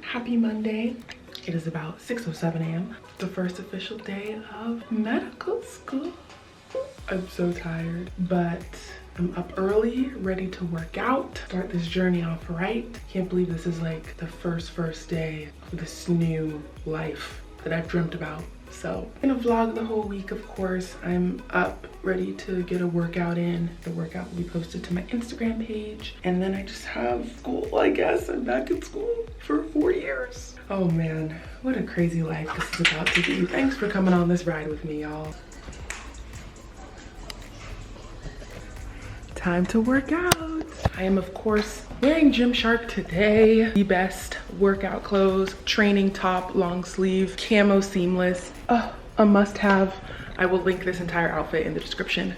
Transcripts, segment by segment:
Happy Monday. It is about 6:07 a.m. The first official day of medical school. I'm so tired, but I'm up early, ready to work out, start this journey off right. Can't believe this is like the first day of this new life that I've dreamt about. So I'm gonna vlog the whole week, of course. I'm up, ready to get a workout in. The workout will be posted to my Instagram page. And then I just have school, I guess. I'm back in school for 4 years. Oh man, what a crazy life this is about to be. Thanks for coming on this ride with me, y'all. Time to work out. I am, of course, wearing Gymshark today. The best workout clothes, training top, long sleeve, camo seamless. Oh, a must have. I will link this entire outfit in the description.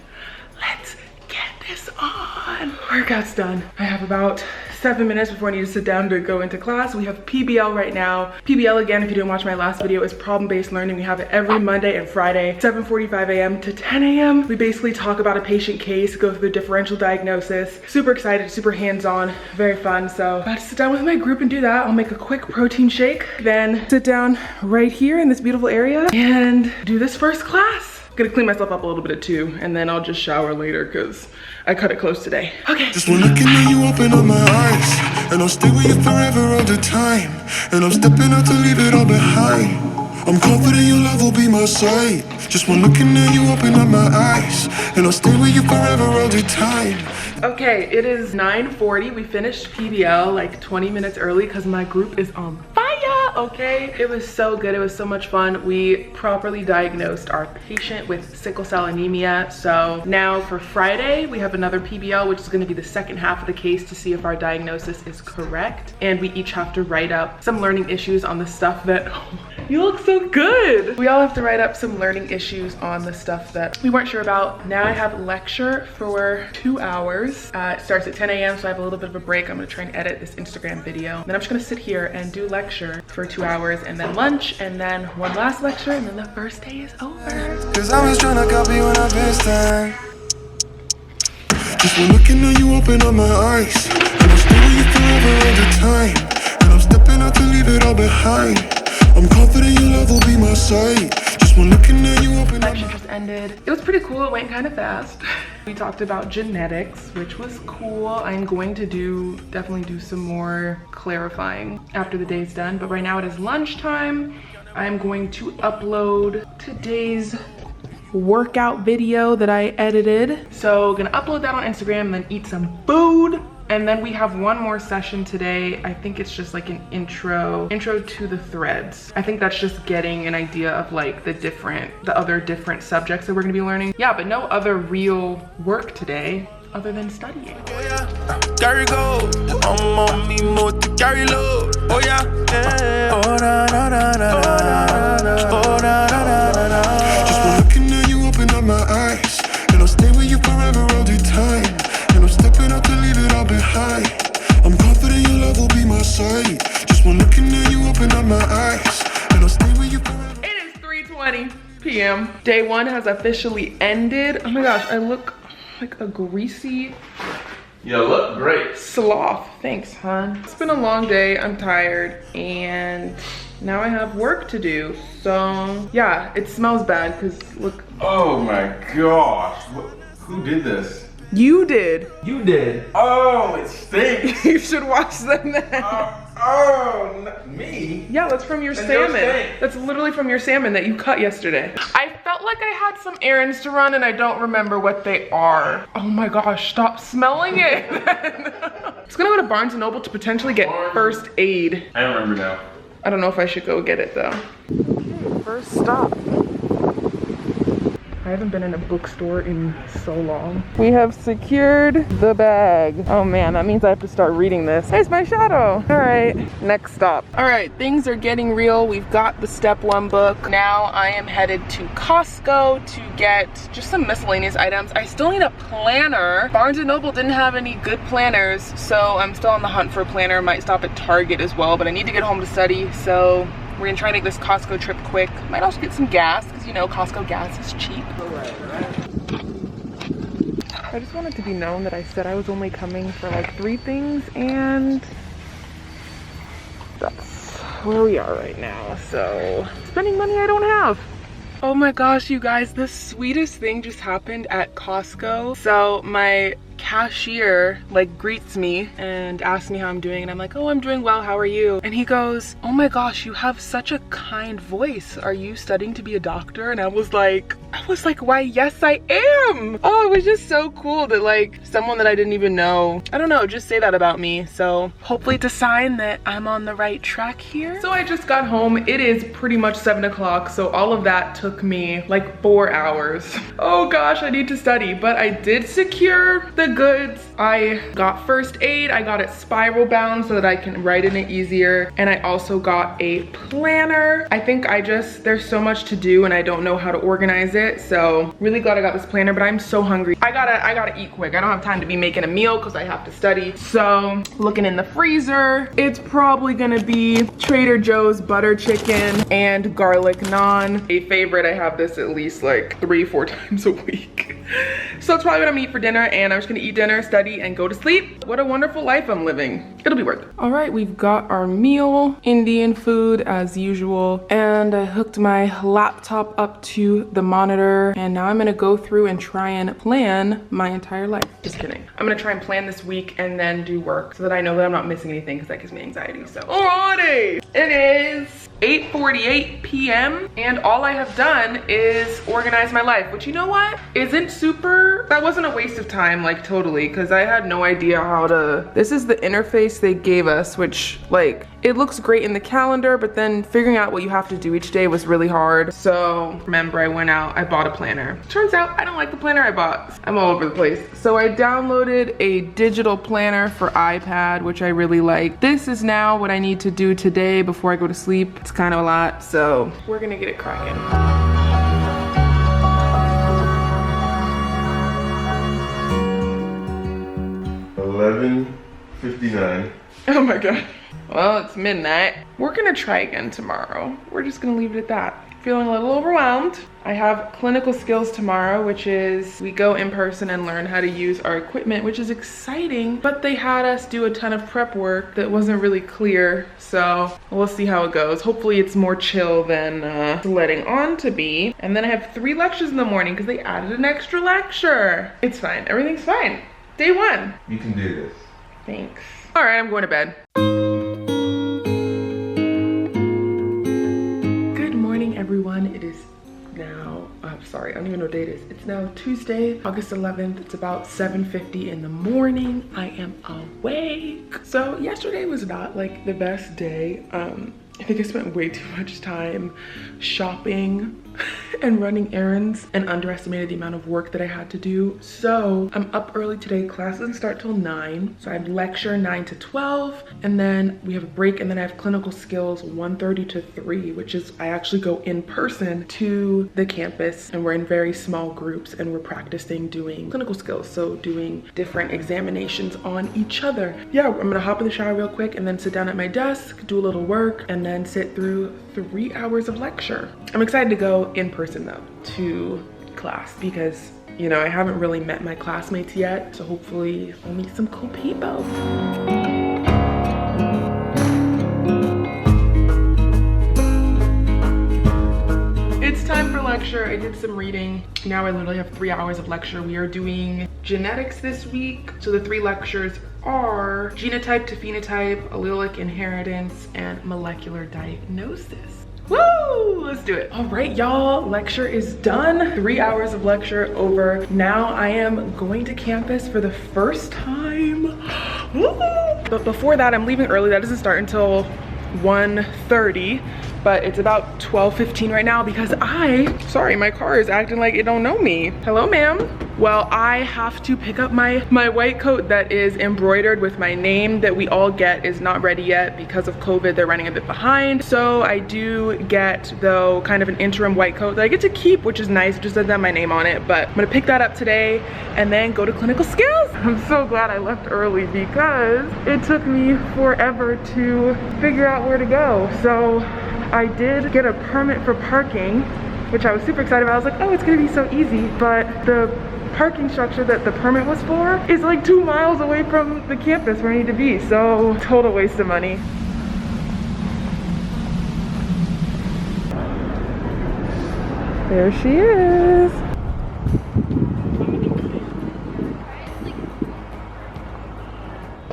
Let's get this on. Workout's done. I have about 7 minutes before I need to sit down to go into class. We have PBL right now. PBL, again, if you didn't watch my last video, is problem-based learning. We have it every Monday and Friday, 7:45 a.m. to 10 a.m. We basically talk about a patient case, go through the differential diagnosis. Super excited, super hands-on, very fun. So about to sit down with my group and do that. I'll make a quick protein shake, then sit down right here in this beautiful area and do this first class. Gonna clean myself up a little bit too, and then I'll just shower later because I cut it close today. Okay. Just one looking at you, open up my eyes, and I'll stay with you forever all the time. And I'm stepping out to leave it all behind. I'm confident your love will be my sight. Just one looking at you, open up my eyes, and I'll stay with you forever all the time. Okay, it is 9:40. We finished PBL like 20 minutes early because my group is on fire. Okay, it was so good. It was so much fun. We properly diagnosed our patient with sickle cell anemia. So now for Friday, we have another PBL, which is going to be the second half of the case to see if our diagnosis is correct. And we each have to write up some learning issues on the stuff that, you look so good. We all have to write up some learning issues on the stuff that we weren't sure about. Now I have lecture for 2 hours. It starts at 10 a.m. so I have a little bit of a break. I'm gonna try and edit this Instagram video. Then I'm just gonna sit here and do lecture for 2 hours, and then lunch, and then one last lecture, and then the first day is over. Cause I was trying to copy when I FaceTime. Just one looking at you, open up my eyes, and I'll stay with you forever all the time. And I'm stepping out to leave it all behind. I'm confident your love will be my sight. Just one looking at you, open up. Lecture just ended. It was pretty cool. It went kind of fast. We talked about genetics, which was cool. I'm going to definitely do some more clarifying after the day's done. But right now it is lunchtime. I'm going to upload today's workout video that I edited. So gonna upload that on Instagram and then eat some food. And then we have one more session today. I think it's just like an intro to the threads. I think that's just getting an idea of like the other different subjects that we're gonna be learning. Yeah, but no other real work today other than studying. Carry go, I'm on me more to carry load. Oh yeah, oh na na na na, oh na na na na. Just one looking at you, open up my eyes, and I'll stay with you forever all the time. And I'm stepping out to leave it all behind. I'm confident your love will be my sight. Just one looking at you, open up my eyes, and I'll stay with you forever. It is 3:20 p.m. Day one has officially ended. Oh my gosh, I look like a greasy, you look great, sloth. Thanks, hon. It's been a long day. I'm tired, and now I have work to do. So yeah, it smells bad because look. Oh my gosh, who did this? You did. You did. Oh, it stinks. You should wash them then. Me? Yeah, that's from your And salmon. those stink. That's literally from your salmon that you cut yesterday. I felt like I had some errands to run and I don't remember what they are. Oh my gosh, stop smelling it. It's gonna go to Barnes & Noble to potentially get first aid. I don't remember now. I don't know if I should go get it though. First stop. I haven't been in a bookstore in so long. We have secured the bag. Oh man, that means I have to start reading this. There's my shadow. All right, next stop. All right, things are getting real. We've got the step 1 book. Now I am headed to Costco to get just some miscellaneous items. I still need a planner. Barnes & Noble didn't have any good planners, so I'm still on the hunt for a planner. Might stop at Target as well, but I need to get home to study, so We're gonna try to make this Costco trip quick. Might also get some gas, because you know Costco gas is cheap. I just wanted to be known that I said I was only coming for like 3 things, and that's where we are right now. So, spending money I don't have. Oh my gosh, you guys, the sweetest thing just happened at Costco. So my cashier like greets me and asks me how I'm doing, and I'm like, oh, I'm doing well, how are you? And he goes, oh my gosh, you have such a kind voice. Are you studying to be a doctor? And I was like, why, yes I am. Oh, it was just so cool that like someone that I didn't even know, I don't know, just say that about me. So hopefully it's a sign that I'm on the right track here. So I just got home. It is pretty much 7 o'clock. So all of that took me like 4 hours. Oh gosh, I need to study, but I did secure the goods. I got first aid. I got it spiral bound so that I can write in it easier. And I also got a planner. I think there's so much to do and I don't know how to organize it. So really glad I got this planner, but I'm so hungry. I gotta eat quick. I don't have time to be making a meal because I have to study. So looking in the freezer, it's probably gonna be Trader Joe's butter chicken and garlic naan. A favorite, I have this at least like 3-4 times a week. So it's probably what I'm gonna eat for dinner, and I'm just gonna eat dinner, study, and go to sleep. What a wonderful life I'm living. It'll be worth it. All right, we've got our meal, Indian food as usual, and I hooked my laptop up to the monitor, and now I'm gonna go through and try and plan my entire life. Just kidding. I'm gonna try and plan this week and then do work so that I know that I'm not missing anything, because that gives me anxiety. So, alrighty, it is 8:48 p.m. and all I have done is organize my life, which, you know what, isn't super, that wasn't a waste of time, like totally, because I had no idea how to, this is the interface they gave us, which like, it looks great in the calendar, but then figuring out what you have to do each day was really hard. So remember, I went out, I bought a planner. Turns out I don't like the planner I bought. I'm all over the place. So I downloaded a digital planner for iPad, which I really like. This is now what I need to do today before I go to sleep. It's kind of a lot, so we're gonna get it cracking. 11:59. Oh my god. Well, it's midnight. We're gonna try again tomorrow. We're just gonna leave it at that. Feeling a little overwhelmed. I have clinical skills tomorrow, which is we go in person and learn how to use our equipment, which is exciting, but they had us do a ton of prep work that wasn't really clear. So we'll see how it goes. Hopefully it's more chill than it's letting on to be. And then I have 3 lectures in the morning because they added an extra lecture. It's fine, everything's fine. Day 1. You can do this. Thanks. All right, I'm going to bed. Good morning, everyone. It is now, I'm sorry, I don't even know what day it is. It's now Tuesday, August 11th. It's about 7:50 in the morning. I am awake. So yesterday was not like the best day. I think I spent way too much time shopping and running errands and underestimated the amount of work that I had to do. So I'm up early today. Class doesn't start till 9. So I have lecture 9 to 12, and then we have a break, and then I have clinical skills 1:30 to 3, which is I actually go in person to the campus, and we're in very small groups and we're practicing doing clinical skills. So doing different examinations on each other. Yeah, I'm gonna hop in the shower real quick and then sit down at my desk, do a little work, and then sit through 3 hours of lecture. I'm excited to go in person though to class because, you know, I haven't really met my classmates yet, so hopefully I'll meet some cool people. It's time for lecture. I did some reading. Now I literally have 3 hours of lecture. We are doing genetics this week. So the 3 lectures are genotype to phenotype, allelic inheritance, and molecular diagnosis. Woo! Let's do it. All right, y'all, lecture is done. 3 hours of lecture over. Now I am going to campus for the first time. Woo! But before that, I'm leaving early. That doesn't start until 1:30. But it's about 12:15 right now because sorry, my car is acting like it don't know me. Hello, ma'am. Well, I have to pick up my white coat that is embroidered with my name that we all get is not ready yet because of COVID. They're running a bit behind. So I do get, though, kind of an interim white coat that I get to keep, which is nice. It just doesn't have my name on it, but I'm gonna pick that up today and then go to clinical skills. I'm so glad I left early because it took me forever to figure out where to go. So I did get a permit for parking, which I was super excited about. I was like, oh, it's gonna be so easy, but the parking structure that the permit was for is like 2 miles away from the campus where I need to be, so total waste of money. There she is.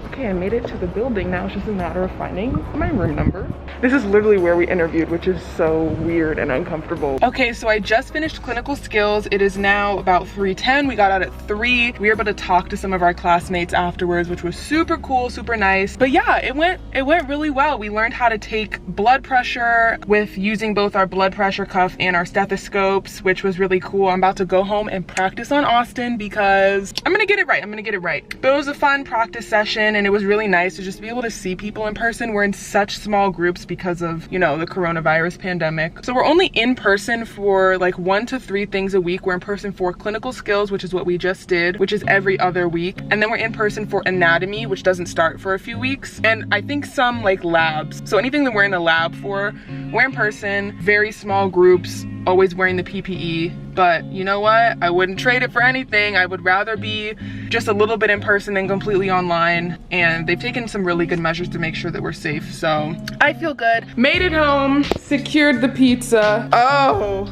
Okay, I made it to the building now. It's just a matter of finding my room number. This is literally where we interviewed, which is so weird and uncomfortable. Okay, so I just finished clinical skills. It is now about 3:10. We got out at 3. We were able to talk to some of our classmates afterwards, which was super cool, super nice. But yeah, it went really well. We learned how to take blood pressure with using both our blood pressure cuff and our stethoscopes, which was really cool. I'm about to go home and practice on Austin because I'm gonna get it right. I'm gonna get it right. But it was a fun practice session, and it was really nice to just be able to see people in person. We're in such small groups because of, you know, the coronavirus pandemic. So we're only in person for like 1 to 3 things a week. We're in person for clinical skills, which is what we just did, which is every other week. And then we're in person for anatomy, which doesn't start for a few weeks. And I think some like labs. So anything that we're in a lab for, we're in person, very small groups, always wearing the PPE. But you know what? I wouldn't trade it for anything. I would rather be just a little bit in person than completely online. And they've taken some really good measures to make sure that we're safe. So I feel good. Made it home, secured the pizza. Oh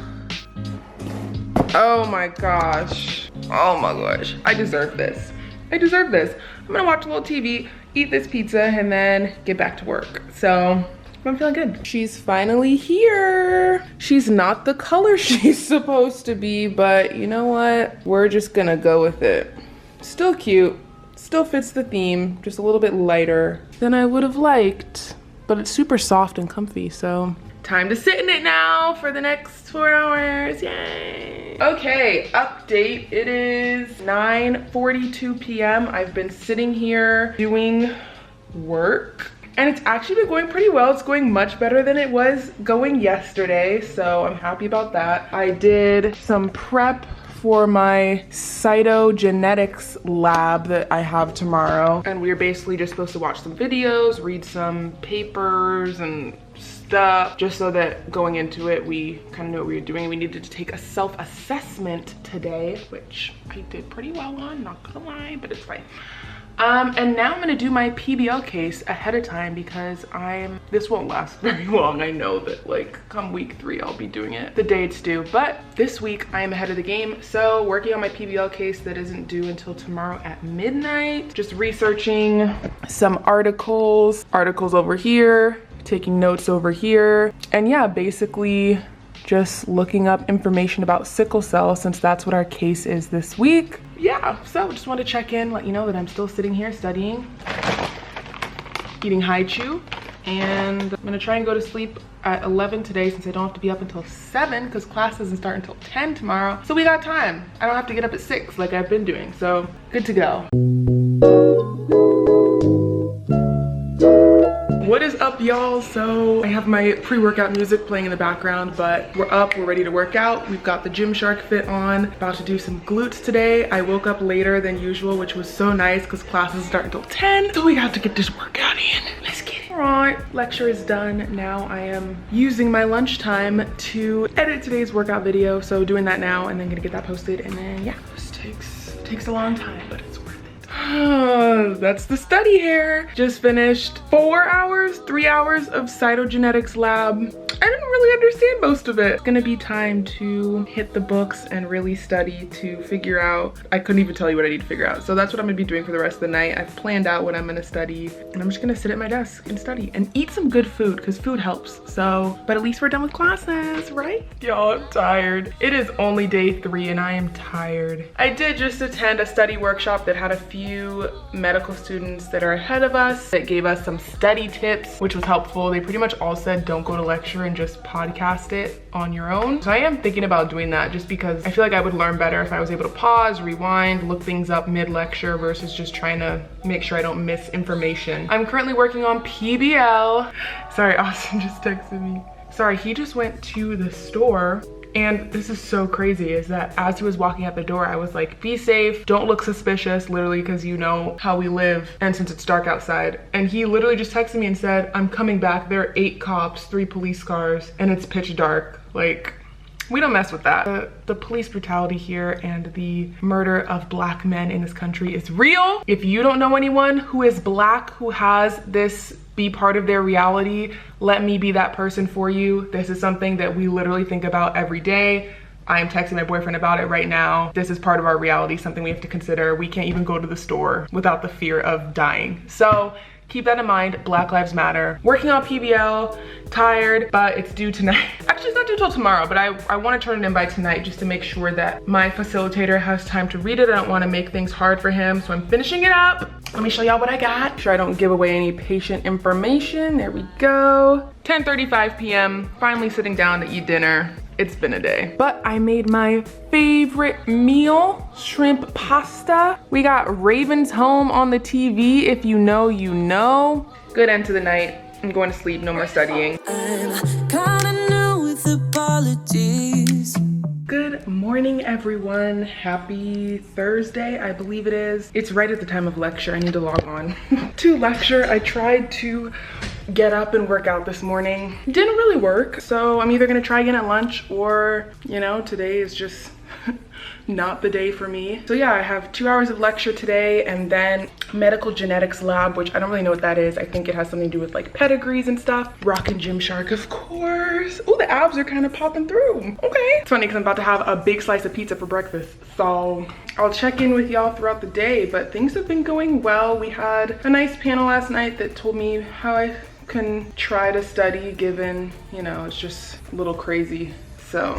my gosh. Oh my gosh. I deserve this. I deserve this. I'm gonna watch a little TV, eat this pizza, and then get back to work. So I'm feeling good. She's finally here. She's not the color she's supposed to be, but you know what? We're just gonna go with it. Still cute, still fits the theme, just a little bit lighter than I would have liked, but it's super soft and comfy, so. Time to sit in it now for the next 4 hours, yay. Okay, update. It is 9:42 p.m. I've been sitting here doing work. And it's actually been going pretty well. It's going much better than it was going yesterday, so I'm happy about that. I did some prep for my cytogenetics lab that I have tomorrow. And we're basically just supposed to watch some videos, read some papers and stuff, just so that going into it, we kind of knew what we were doing. We needed to take a self-assessment today, which I did pretty well on, not gonna lie, but it's fine. And now I'm gonna do my PBL case ahead of time because this won't last very long. I know that like come week 3, I'll be doing it the day it's due. But this week I am ahead of the game. So working on my PBL case that isn't due until tomorrow at midnight. Just researching some articles over here, taking notes over here. And yeah, basically just looking up information about sickle cell since that's what our case is this week. Yeah, so just want to check in, let you know that I'm still sitting here studying, eating haichu, and I'm gonna try and go to sleep at 11 today since I don't have to be up until 7 because class doesn't start until 10 tomorrow. So we got time. I don't have to get up at 6 like I've been doing, so good to go. What is up, y'all? So I have my pre-workout music playing in the background, but we're up, we're ready to work out. We've got the Gymshark fit on, about to do some glutes today. I woke up later than usual, which was so nice because classes start until 10. So we have to get this workout in. Let's get it. All right, lecture is done. Now I am using my lunchtime to edit today's workout video. So doing that now and then gonna get that posted. And then yeah, this takes a long time, but it's worth it. That's the study hair. Just finished 3 hours of cytogenetics lab. I didn't really understand most of it. It's gonna be time to hit the books and really study to figure out, I couldn't even tell you what I need to figure out. So that's what I'm gonna be doing for the rest of the night. I've planned out what I'm gonna study and I'm just gonna sit at my desk and study and eat some good food because food helps. So, but at least we're done with classes, right? Y'all, I'm tired. It is only day 3 and I am tired. I did just attend a study workshop that had a few medical students that are ahead of us that gave us some study tips, which was helpful. They pretty much all said don't go to lecture and just podcast it on your own. So I am thinking about doing that just because I feel like I would learn better if I was able to pause, rewind, look things up mid-lecture versus just trying to make sure I don't miss information. I'm currently working on PBL. Sorry, Austin just texted me. Sorry, he just went to the store And this is so crazy, is that as he was walking out the door, I was like, be safe, don't look suspicious, literally, because you know how we live and since it's dark outside. And he literally just texted me and said, I'm coming back. There are 8 cops, 3 police cars, and it's pitch dark. Like, we don't mess with that. The police brutality here and the murder of Black men in this country is real. If you don't know anyone who is Black who has this be part of their reality, let me be that person for you. This is something that we literally think about every day. I am texting my boyfriend about it right now. This is part of our reality, something we have to consider. We can't even go to the store without the fear of dying. So keep that in mind. Black Lives Matter. Working on PBL, tired, but it's due tonight. Actually, it's not due till tomorrow, but I want to turn it in by tonight just to make sure that my facilitator has time to read it. I don't want to make things hard for him, so I'm finishing it up. Let me show y'all what I got. Make sure I don't give away any patient information. There we go. 10:35 p.m. Finally sitting down to eat dinner. It's been a day. But I made my favorite meal, shrimp pasta. We got Raven's Home on the TV. If you know, you know. Good end to the night. I'm going to sleep, no more studying. I'm kinda new with apologies. Good morning, everyone. Happy Thursday, I believe it is. It's right at the time of lecture. I need to log on to lecture. I tried to get up and work out this morning. Didn't really work, so I'm either gonna try again at lunch or, you know, today is just not the day for me. So yeah, I have 2 hours of lecture today and then medical genetics lab, which I don't really know what that is. I think it has something to do with like pedigrees and stuff. Rockin' Gymshark, of course. Oh, the abs are kind of popping through. Okay. It's funny because I'm about to have a big slice of pizza for breakfast. So I'll check in with y'all throughout the day, but things have been going well. We had a nice panel last night that told me how I can try to study given, you know, it's just a little crazy. So.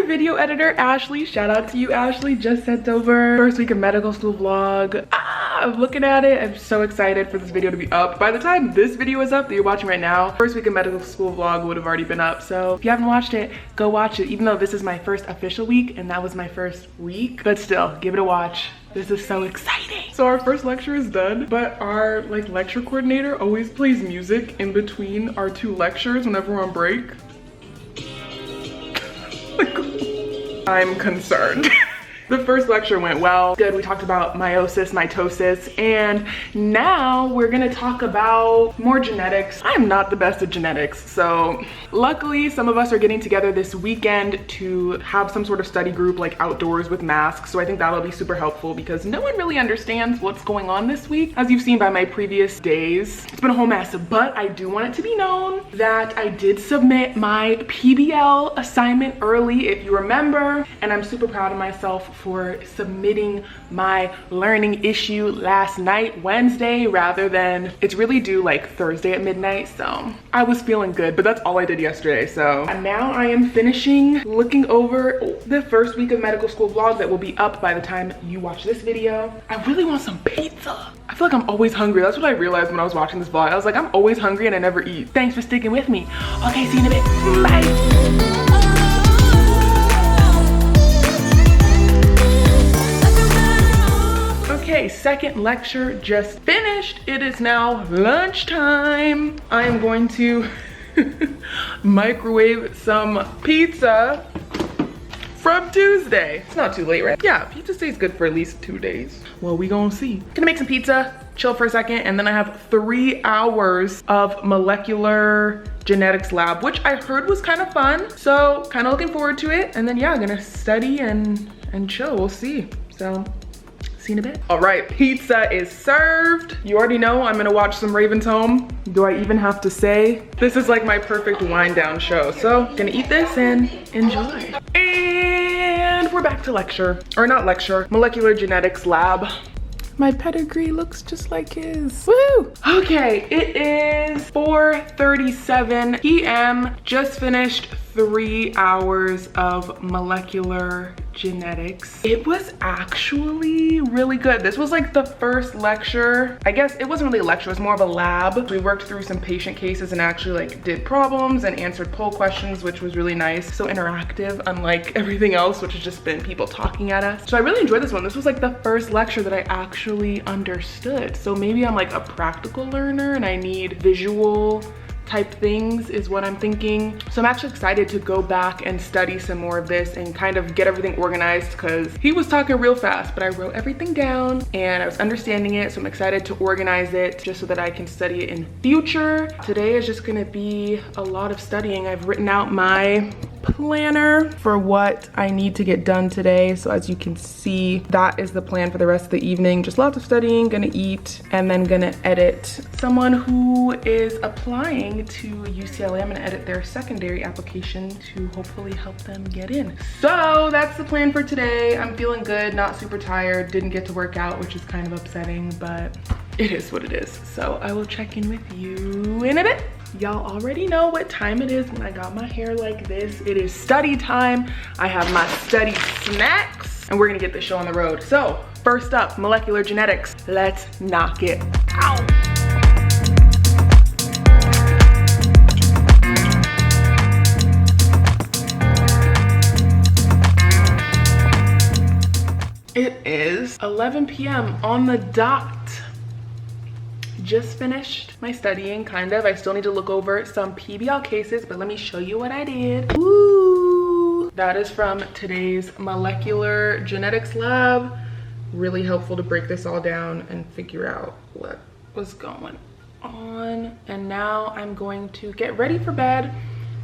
Video editor Ashley, shout out to you, Ashley, just sent over first week of medical school vlog. I'm looking at it. I'm so excited for this video to be up. By the time this video is up that you're watching right now, first week of medical school vlog would have already been up. So if you haven't watched it, go watch it, even though this is my first official week and that was my first week, but still give it a watch. This is so exciting. So our first lecture is done, but our like lecture coordinator always plays music in between our 2 lectures whenever we're on break. I'm concerned. The first lecture went well. Good, we talked about meiosis, mitosis, and now we're gonna talk about more genetics. I'm not the best at genetics, so luckily some of us are getting together this weekend to have some sort of study group like outdoors with masks, so I think that'll be super helpful because no one really understands what's going on this week. As you've seen by my previous days, it's been a whole mess, but I do want it to be known that I did submit my PBL assignment early, if you remember, and I'm super proud of myself for submitting my learning issue last night, Wednesday, rather than it's really due like Thursday at midnight. So I was feeling good, but that's all I did yesterday. So and now I am finishing looking over the first week of medical school vlog that will be up by the time you watch this video. I really want some pizza. I feel like I'm always hungry. That's what I realized when I was watching this vlog. I was like, I'm always hungry and I never eat. Thanks for sticking with me. Okay, see you in a bit. Bye. Okay, second lecture just finished. It is now lunchtime. I am going to microwave some pizza from Tuesday. It's not too late, right? Yeah, pizza stays good for at least 2 days. Well, we gonna see. Gonna make some pizza, chill for a second, and then I have 3 hours of molecular genetics lab, which I heard was kind of fun. So kind of looking forward to it. And then yeah, I'm gonna study and chill, we'll see. So. See you in a bit. All right, pizza is served. You already know I'm gonna watch some Raven's Home. Do I even have to say? This is like my perfect wind down show. So gonna eat this and enjoy. And we're back to lecture, or not lecture, molecular genetics lab. My pedigree looks just like his. Woo! Okay, it is 4:37 p.m. Just finished 3 hours of molecular genetics. It was actually really good. This was like the first lecture. I guess it wasn't really a lecture, it was more of a lab. We worked through some patient cases and actually like did problems and answered poll questions, which was really nice. So interactive, unlike everything else, which has just been people talking at us. So I really enjoyed this one. This was like the first lecture that I actually understood. So maybe I'm like a practical learner and I need visual type things is what I'm thinking. So I'm actually excited to go back and study some more of this and kind of get everything organized, because he was talking real fast, but I wrote everything down and I was understanding it. So I'm excited to organize it just so that I can study it in future. Today is just gonna be a lot of studying. I've written out my planner for what I need to get done today. So as you can see, that is the plan for the rest of the evening. Just lots of studying, gonna eat, and then gonna edit someone who is applying to UCLA. I'm gonna edit their secondary application to hopefully help them get in. So that's the plan for today. I'm feeling good, not super tired. Didn't get to work out, which is kind of upsetting, but it is what it is. So I will check in with you in a bit. Y'all already know what time it is when I got my hair like this. It is study time. I have my study snacks and we're gonna get this show on the road. So first up, molecular genetics. Let's knock it out. It is 11 p.m. on the dot. Just finished my studying, kind of. I still need to look over some PBL cases, but let me show you what I did. Woo! That is from today's molecular genetics lab. Really helpful to break this all down and figure out what was going on. And now I'm going to get ready for bed,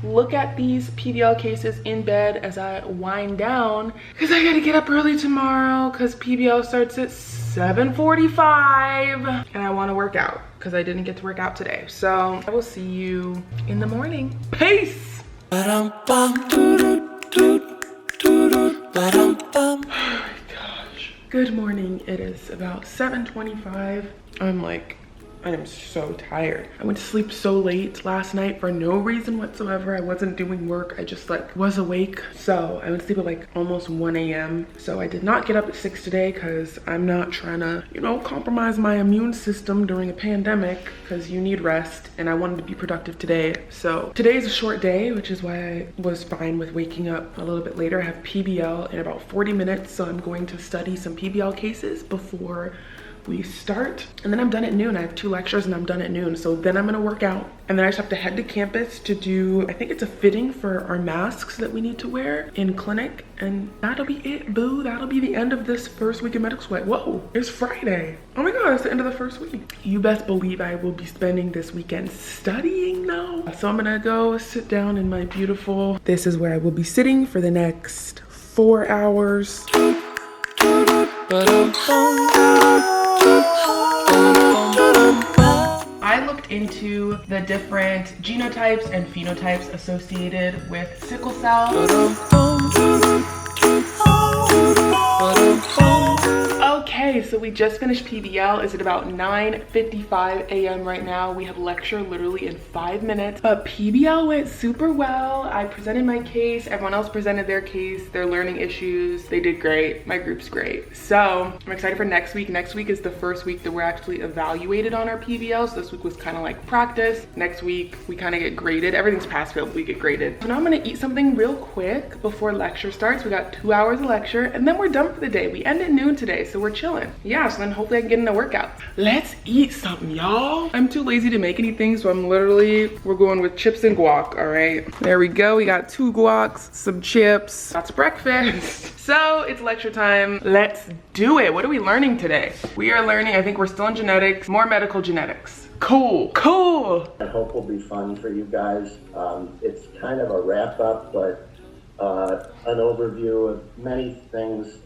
look at these PBL cases in bed as I wind down, because I gotta get up early tomorrow because PBL starts at 7:45 and I want to work out because I didn't get to work out today. So I will see you in the morning. Peace. Oh my gosh. Good morning. It is about 7:25. I am so tired. I went to sleep so late last night for no reason whatsoever. I wasn't doing work. I just like was awake. So I went to sleep at like almost 1 a.m. So I did not get up at 6 today because I'm not trying to, you know, compromise my immune system during a pandemic, because you need rest and I wanted to be productive today. So today is a short day, which is why I was fine with waking up a little bit later. I have PBL in about 40 minutes. So I'm going to study some PBL cases before we start, and then I'm done at noon. I have 2 lectures and I'm done at noon. So then I'm gonna work out, and then I just have to head to campus to do, I think it's a fitting for our masks that we need to wear in clinic, and that'll be it, boo. That'll be the end of this first week of medical school. Whoa, it's Friday. Oh my god, it's the end of the first week. You best believe I will be spending this weekend studying now. So I'm gonna go sit down in my beautiful, this is where I will be sitting for the next 4 hours. I looked into the different genotypes and phenotypes associated with sickle cell. Okay, so we just finished PBL. It's at about 9:55 a.m. right now. We have lecture literally in 5 minutes, but PBL went super well. I presented my case, everyone else presented their case, their learning issues. They did great, my group's great. So I'm excited for next week. Next week is the first week that we're actually evaluated on our PBL. So this week was kind of like practice. Next week, we kind of get graded. Everything's pass fail, we get graded. So now I'm gonna eat something real quick before lecture starts. We got 2 hours of lecture and then we're done for the day. We end at noon today, so we're chilling. Yeah, so then hopefully I can get in a workout. Let's eat something, y'all. I'm too lazy to make anything, so we're going with chips and guac, all right? There we go, we got 2 guacs, some chips. That's breakfast. So it's lecture time, let's do it. What are we learning today? We are learning, I think we're still in genetics, more medical genetics. Cool, cool. I hope will be fun for you guys. It's kind of a wrap up, but an overview of many things.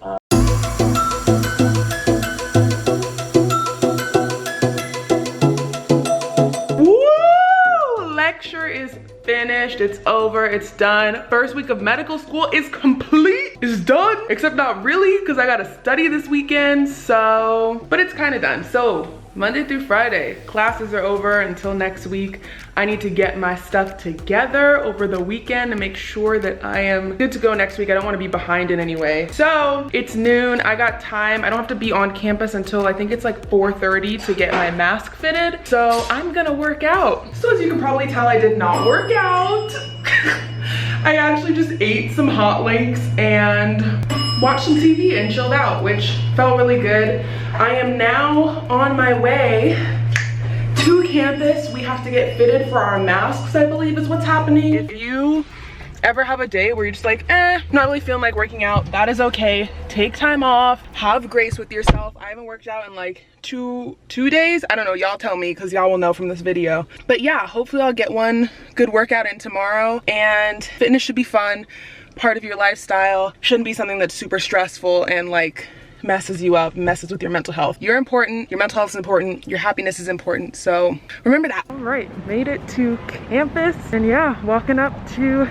Lecture is finished, it's over, it's done. First week of medical school is complete, it's done, except not really, because I gotta study this weekend, so, but it's kind of done. So Monday through Friday. Classes are over until next week. I need to get my stuff together over the weekend to make sure that I am good to go next week. I don't want to be behind in any way. So it's noon, I got time. I don't have to be on campus until I think it's like 4:30 to get my mask fitted. So I'm gonna work out. So as you can probably tell, I did not work out. I actually just ate some hot links and watched some TV and chilled out, which felt really good. I am now on my way to campus. We have to get fitted for our masks, I believe is what's happening. If you ever have a day where you're just like, not really feeling like working out, that is okay. Take time off, have grace with yourself. I haven't worked out in like two days. I don't know, y'all tell me, because y'all will know from this video. But yeah, hopefully I'll get one good workout in tomorrow, and fitness should be fun, part of your lifestyle. Shouldn't be something that's super stressful and like messes you up, messes with your mental health. You're important, your mental health is important, your happiness is important, so remember that. All right, made it to campus, and yeah, walking up to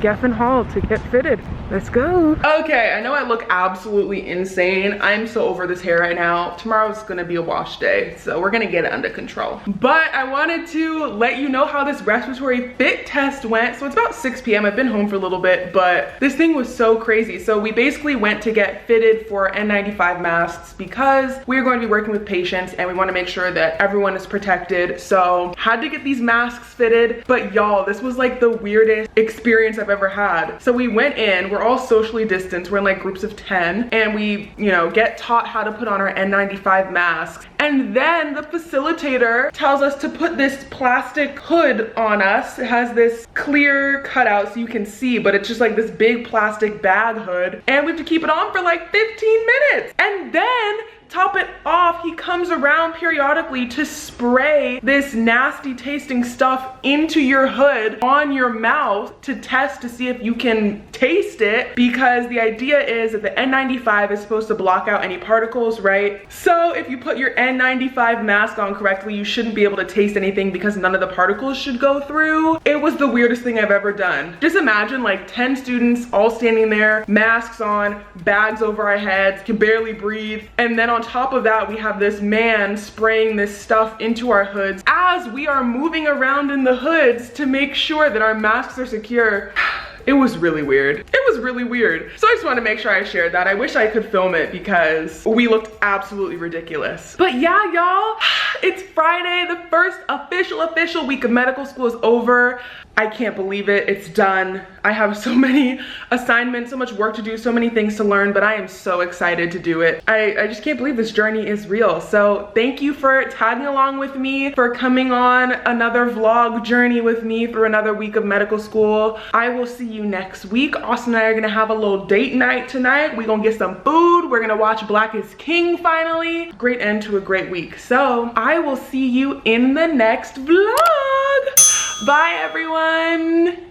Geffen Hall to get fitted. Let's go. Okay, I know I look absolutely insane. I'm so over this hair right now. Tomorrow's gonna be a wash day, so we're gonna get it under control. But I wanted to let you know how this respiratory fit test went. So it's about 6 p.m. I've been home for a little bit, but this thing was so crazy. So we basically went to get fitted for N95 masks because we're going to be working with patients and we want to make sure that everyone is protected. So had to get these masks fitted, but y'all, this was like the weirdest experience I've ever had. So we went in, we're all socially distanced, we're in like groups of 10, and we, you know, get taught how to put on our N95 masks. And then the facilitator tells us to put this plastic hood on us. It has this clear cutout so you can see, but it's just like this big plastic bag hood. And we have to keep it on for like 15 minutes. And then top it off, he comes around periodically to spray this nasty tasting stuff into your hood on your mouth to test to see if you can taste it, because the idea is that the N95 is supposed to block out any particles, right? So if you put your N95 mask on correctly, you shouldn't be able to taste anything because none of the particles should go through. It was the weirdest thing I've ever done. Just imagine like 10 students all standing there, masks on, bags over our heads, can barely breathe, and then on top of that, we have this man spraying this stuff into our hoods as we are moving around in the hoods to make sure that our masks are secure. It was really weird. It was really weird. So I just want to make sure I shared that. I wish I could film it because we looked absolutely ridiculous. But yeah, y'all, it's Friday. The first official week of medical school is over. I can't believe it. It's done. I have so many assignments, so much work to do, so many things to learn, but I am so excited to do it. I just can't believe this journey is real. So thank you for tagging along with me, for coming on another vlog journey with me through another week of medical school. I will see you next week. Austin and I are gonna have a little date night tonight. We're gonna get some food. We're gonna watch Black is King finally. Great end to a great week. So I will see you in the next vlog. Bye everyone.